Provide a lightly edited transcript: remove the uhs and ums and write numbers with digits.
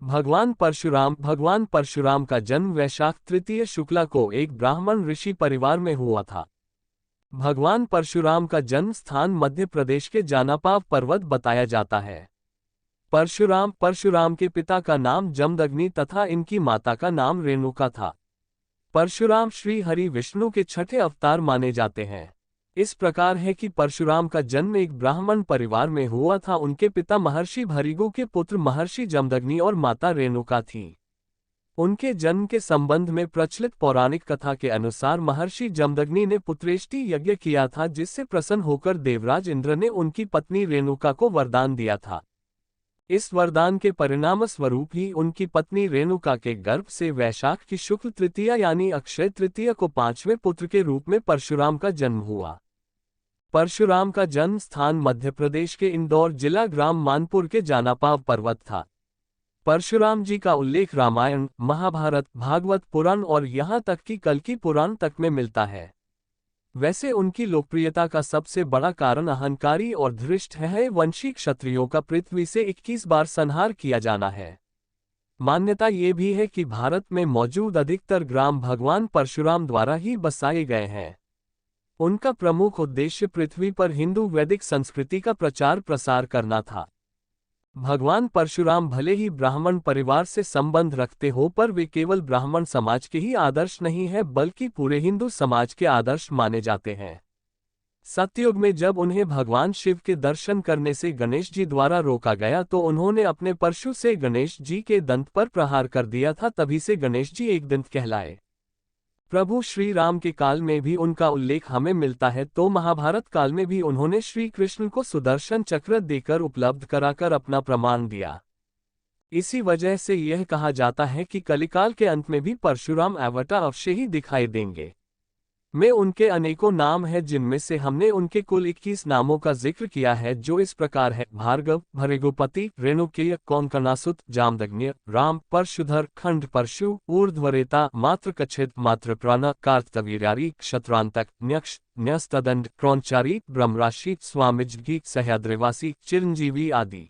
भगवान परशुराम का जन्म वैशाख तृतीय शुक्ला को एक ब्राह्मण ऋषि परिवार में हुआ था। भगवान परशुराम का जन्म स्थान मध्य प्रदेश के जानापाव पर्वत बताया जाता है। परशुराम के पिता का नाम जमदग्नि तथा इनकी माता का नाम रेणुका था। परशुराम श्री हरि विष्णु के छठे अवतार माने जाते हैं। इस प्रकार है कि परशुराम का जन्म एक ब्राह्मण परिवार में हुआ था। उनके पिता महर्षि भृगु के पुत्र महर्षि जमदग्नि और माता रेणुका थीं। उनके जन्म के संबंध में प्रचलित पौराणिक कथा के अनुसार महर्षि जमदग्नि ने पुत्रेष्टि यज्ञ किया था, जिससे प्रसन्न होकर देवराज इंद्र ने उनकी पत्नी रेणुका को वरदान दिया था। इस वरदान के परिणाम स्वरूप ही उनकी पत्नी रेणुका के गर्भ से वैशाख की शुक्ल तृतीया यानी अक्षय तृतीया को पांचवें पुत्र के रूप में परशुराम का जन्म हुआ। परशुराम का जन्म स्थान मध्य प्रदेश के इंदौर जिला ग्राम मानपुर के जानापाव पर्वत था। परशुराम जी का उल्लेख रामायण, महाभारत, भागवत पुराण और यहाँ तक कि कल्कि पुराण तक में मिलता है। वैसे उनकी लोकप्रियता का सबसे बड़ा कारण अहंकारी और धृष्ट है वंशी क्षत्रियों का पृथ्वी से 21 बार संहार किया जाना है। मान्यता ये भी है कि भारत में मौजूद अधिकतर ग्राम भगवान परशुराम द्वारा ही बसाए गए हैं। उनका प्रमुख उद्देश्य पृथ्वी पर हिंदू वैदिक संस्कृति का प्रचार प्रसार करना था। भगवान परशुराम भले ही ब्राह्मण परिवार से संबंध रखते हो, पर वे केवल ब्राह्मण समाज के ही आदर्श नहीं है बल्कि पूरे हिंदू समाज के आदर्श माने जाते हैं। सतयुग में जब उन्हें भगवान शिव के दर्शन करने से गणेश जी द्वारा रोका गया तो उन्होंने अपने परशु से गणेश जी के दंत पर प्रहार कर दिया था, तभी से गणेश जी एक दंत कहलाए। प्रभु श्री राम के काल में भी उनका उल्लेख हमें मिलता है, तो महाभारत काल में भी उन्होंने श्री कृष्ण को सुदर्शन चक्र देकर उपलब्ध कराकर अपना प्रमाण दिया। इसी वजह से यह कहा जाता है कि कलिकाल के अंत में भी परशुराम अवतार अवश्य ही दिखाई देंगे। में उनके अनेकों नाम हैं, जिनमें से हमने उनके कुल 21 नामों का जिक्र किया है, जो इस प्रकार है: भार्गव, भृगुपति, रेणुकेय, कौंकनासुत, जामदग्न्य, राम, परशुधर, खंड परशु, ऊर्ध्वरेता, मातृकच्छिद, मातृप्राण, कार्तवीर्यारी, क्षत्रांतक, न्यक्ष, न्यस्तदंड, क्रौंचारी, ब्रह्मराशि, स्वामिज्ञी, सह्याद्रिवासी, चिरंजीवी आदि।